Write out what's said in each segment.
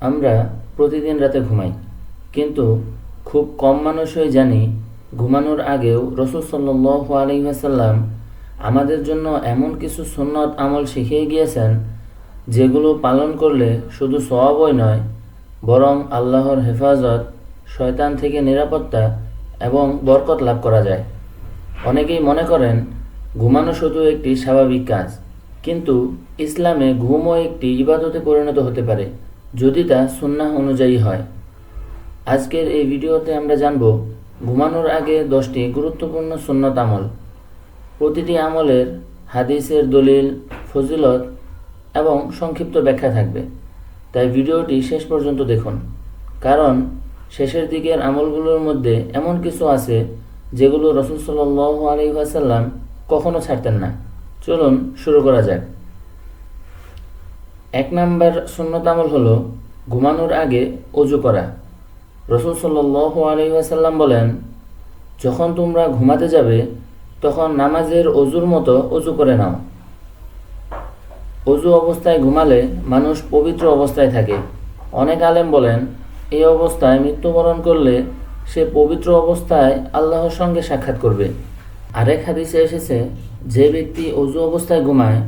আমরা প্রতিদিন রাতে ঘুমাই, কিন্তু খুব কম মানুষই জানি ঘুমানোর আগেও রাসূল সাল্লাল্লাহু আলাইহি ওয়াসাল্লাম আমাদের জন্য এমন কিছু সুন্নত আমল শিখিয়ে গিয়েছেন, যেগুলো পালন করলে শুধু সওয়াবই নয়, বরং আল্লাহর হেফাজত, শয়তান থেকে নিরাপত্তা এবং বরকত লাভ করা যায়। অনেকেই মনে করেন ঘুমানো শুধু একটি স্বাভাবিক কাজ, কিন্তু ইসলামে ঘুমও একটি ইবাদতে পরিণত হতে পারে যদি তা সুন্নাহ অনুযায়ী হয়। আজকের এই ভিডিওতে আমরা জানব ঘুমানোর আগে 10টি গুরুত্বপূর্ণ সুন্নত আমল। প্রতিটি আমলের হাদিসের দলিল, ফজিলত এবং সংক্ষিপ্ত ব্যাখ্যা থাকবে, তাই ভিডিওটি শেষ পর্যন্ত দেখুন, কারণ শেষের দিকের আমলগুলোর মধ্যে এমন কিছু আছে যেগুলো রাসূল সাল্লাল্লাহু আলাইহি ওয়াসাল্লাম কখনো ছাড়তেন না। চলুন শুরু করা যাক। 1 নম্বর সুন্নত আমল হলো ঘুমানোর আগে ওযু করা। রাসূল সাল্লাল্লাহু আলাইহি ওয়াসাল্লাম বলেন, যখন তোমরা ঘুমাতে যাবে তখন নামাজের ওযুর মতো ওযু করে নাও। ওযু অবস্থায় ঘুমালে মানুষ পবিত্র অবস্থায় থাকে। অনেক আলেম বলেন, এই অবস্থায় মৃত্যুবরণ করলে সে পবিত্র অবস্থায় আল্লাহর সঙ্গে সাক্ষাৎ করবে। আরেক হাদিসে এসেছে, যে ব্যক্তি ওযু অবস্থায় ঘুমায়,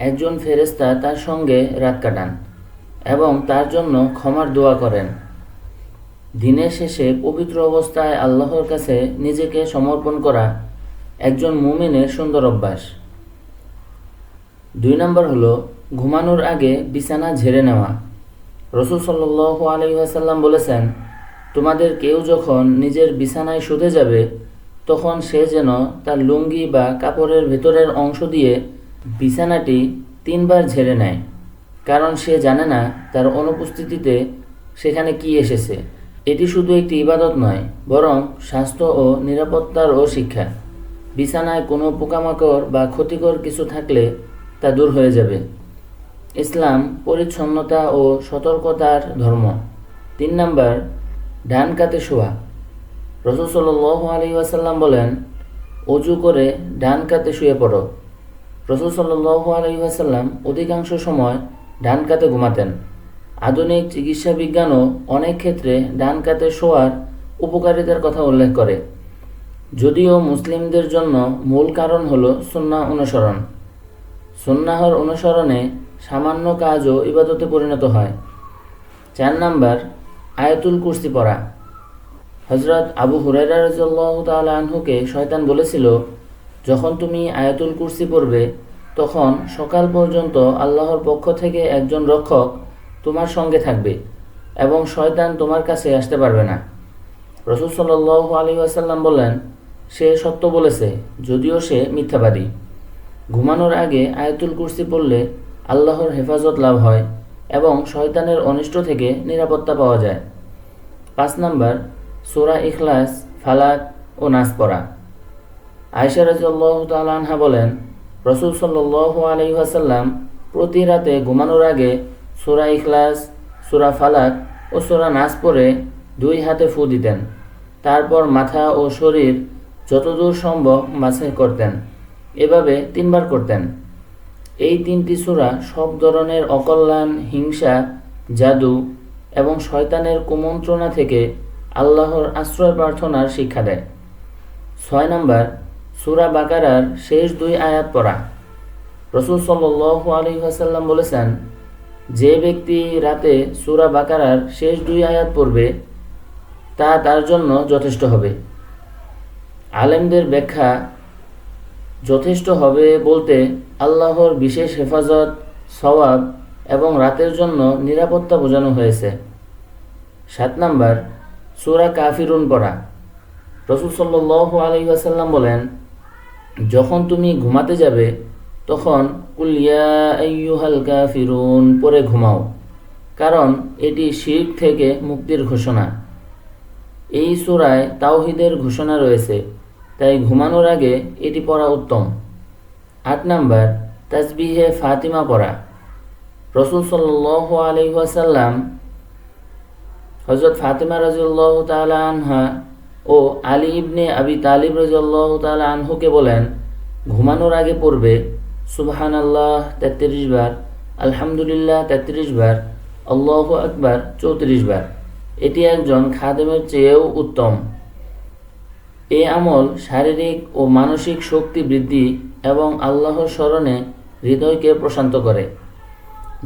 একজন ফেরেশতা তার সঙ্গে রাত কাটান এবং তার জন্য ক্ষমার দোয়া করেন। দিনের শেষে পবিত্র অবস্থায় আল্লাহর কাছে নিজেকে সমর্পণ করা একজন মুমিনের সুন্দর অভ্যাস। 2 নম্বর হলো ঘুমানোর আগে বিছানা ঝেড়ে নেওয়া। রাসূল সাল্লাল্লাহু আলাইহি ওয়াসাল্লাম বলেছেন, তোমাদের কেউ যখন নিজের বিছানায় শুতে যাবে তখন সে যেন তার লুঙ্গি বা কাপড়ের ভেতরের অংশ দিয়ে বিছানাটি 3 বার ঝেড়ে নেয়, কারণ সে জানে না তার অনুপস্থিতিতে সেখানে কি এসেছে। এটি শুধু একটি ইবাদত নয়, বরং স্বাস্থ্য ও নিরাপত্তারও শিক্ষা। বিছানায় কোনো পোকামাকড় বা ক্ষতিকর কিছু থাকলে তা দূর হয়ে যাবে। ইসলাম পরিচ্ছন্নতা ও সতর্কতার ধর্ম। 3 নম্বর, ডান কাতে শোয়া। রাসূল সাল্লাল্লাহু আলাইহি ওয়াসাল্লাম বলেন, ওযু করে ডান কাতে শুয়ে পড়ো। রাসূল সাল্লাল্লাহু আলাইহি ওয়াসাল্লাম অধিকাংশ সময় ডান কাতে ঘুমাতেন। আধুনিক চিকিৎসা বিজ্ঞানও অনেক ক্ষেত্রে ডান কাতে শোয়ার উপকারিতার কথা উল্লেখ করে, যদিও মুসলিমদের জন্য মূল কারণ হলো সুন্নাহ অনুসরণ। সুন্নাহর অনুসরণে সামান্য কাজও ইবাদতে পরিণত হয়। 4 নম্বর, আয়াতুল কুরসি পড়া। হযরত আবু হুরায়রা রাদিয়াল্লাহু তাআলা আনহুকে শয়তান বলেছিল, যখন তুমি আয়াতুল কুরসি পড়বে তখন সকাল পর্যন্ত আল্লাহর পক্ষ থেকে একজন রক্ষক তোমার সঙ্গে থাকবে এবং শয়তান তোমার কাছে আসতে পারবে না। রাসূল সাল্লাল্লাহু আলাইহি ওয়াসাল্লাম বললেন, সে সত্য বলেছে, যদিও সে মিথ্যাবাদী। ঘুমানোর আগে আয়াতুল কুরসি পড়লে আল্লাহর হেফাজত লাভ হয় এবং শয়তানের অনিষ্ট থেকে নিরাপত্তা পাওয়া যায়। 5 নম্বর, সূরা ইখলাস, ফালাক ও নাস পড়া। আয়েশা রাদিয়াল্লাহু তাআলা আনহা বলেন, রাসূল সাল্লাল্লাহু আলাইহি ওয়াসাল্লাম প্রতি রাতে ঘুমানোর আগে সূরা ইখলাস, সূরা ফালাক ও সূরা নাস পড়ে 2 হাতে ফু দিতেন। তারপর মাথা ও শরীর যতদূর সম্ভব মাসহ করতেন। এভাবে 3 বার করতেন। এই 3টি সূরা সব ধরনের অকল্যাণ, হিংসা, জাদু এবং শয়তানের কুমন্ত্রণা থেকে আল্লাহর আশ্রয় প্রার্থনার শিক্ষা দেয়। 6 নম্বর, সূরা বাকারার শেষ 2 আয়াত পড়া। রাসূল সাল্লাল্লাহু আলাইহি ওয়াসাল্লাম বলেছেন, যে ব্যক্তি রাতে সূরা বাকারার শেষ 2 আয়াত পড়বে তা তার জন্য যথেষ্ট হবে। আলেমদের ব্যাখ্যা, যথেষ্ট হবে বলতে আল্লাহর বিশেষ হেফাজত, সওয়াব এবং রাতের জন্য নিরাপত্তা বোঝানো হয়েছে। 7 নম্বর, সূরা কাফিরুন পড়া। রাসূল সাল্লাল্লাহু আলাইহি ওয়াসাল্লাম বলেন, যখন তুমি ঘুমাতে যাবে তখন কুল ইয়া আইয়ুহাল কাফিরুন পড়ে ঘুমাও, কারণ এটি শিরক থেকে মুক্তির ঘোষণা। এই সূরায় তাওহীদের ঘোষণা রয়েছে, তাই ঘুমানোর আগে এটি পড়া উত্তম। 8 নম্বর, তাসবিহে ফাতিমা পড়া। রাসূল সাল্লাল্লাহু আলাইহি ওয়াসাল্লাম হযরত ফাতিমা রাদিয়াল্লাহু তাআলা আনহা ও আলী ইবনে আবি তালিব রাদিয়াল্লাহু তাআলা আনহুকে বলেন, ঘুমানোর আগে পড়বে সুবহানাল্লাহ 33 বার, আলহামদুলিল্লাহ 33 বার আল্লাহু আকবার 34 বার। এটি একজন খাদেমের চেয়েও উত্তম। এই আমল শারীরিক ও মানসিক শক্তি বৃদ্ধি এবং আল্লাহর স্মরণে হৃদয়কে প্রশান্ত করে।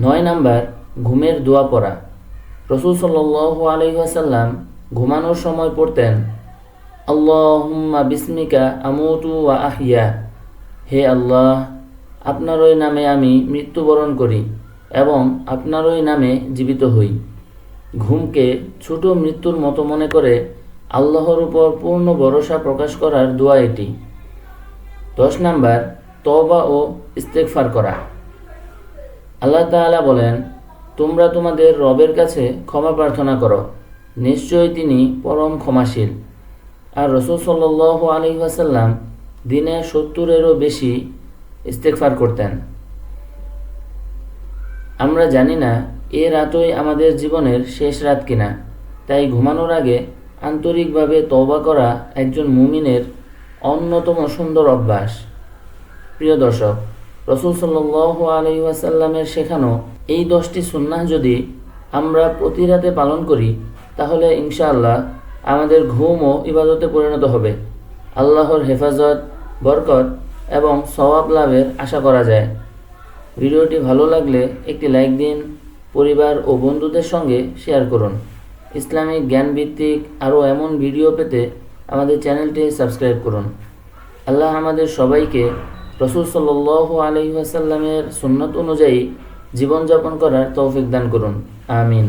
9 নাম্বার, ঘুমের দোয়া পড়া। রাসূল সাল্লাল্লাহু আলাইহি ওয়াসাল্লাম ঘুমানোর সময় পড়তেন, আল্লাহুম্মা বিসমিকা আমুতু ওয়া আহইয়া। হে আল্লাহ, আপনারই নামে আমি মৃত্যুবরণ করি এবং আপনারই নামে জীবিত হই। ঘুমকে ছোট মৃত্যুর মতো মনে করে আল্লাহর উপর পূর্ণ ভরসা প্রকাশ করার দোয়া এটি। 10 নাম্বার, তওবা ও ইস্তেগফার করা। আল্লাহ তাআলা বলেন, তোমরা তোমাদের রবের কাছে ক্ষমা প্রার্থনা করো, নিশ্চয়ই তিনি পরম ক্ষমাশীল। আর রাসূল সাল্লাল্লাহু আলাইহি ওয়াসাল্লাম দিনে 70-এরও বেশি ইস্তেগফার করতেন। আমরা জানি না এ রাতই আমাদের জীবনের শেষ রাত কিনা, তাই ঘুমানোর আগে আন্তরিকভাবে তওবা করা একজন মুমিনের অন্যতম সুন্দর অভ্যাস। প্রিয় দর্শক, রাসূল সাল্লাল্লাহু আলাইহি ওয়াসাল্লামের শেখানো এই 10টি সুন্নাহ যদি আমরা প্রতি রাতে পালন করি, তাহলে ইনশাআল্লাহ আমাদের ঘুমও ইবাদতে পরিণত হবে। আল্লাহর হেফাজত, বরকত এবং সওয়াব লাভের আশা করা যায়। ভিডিওটি ভালো লাগলে একটি লাইক দিন, পরিবার ও বন্ধুদের সঙ্গে শেয়ার করুন। ইসলামিক জ্ঞানভিত্তিক আরও এমন ভিডিও পেতে আমাদের চ্যানেলটি সাবস্ক্রাইব করুন। আল্লাহ আমাদের সবাইকে রাসূল সাল্লাল্লাহু আলাইহি ওয়াসাল্লামের সুন্নাত অনুযায়ী জীবনযাপন করার তৌফিক দান করুন। আমিন।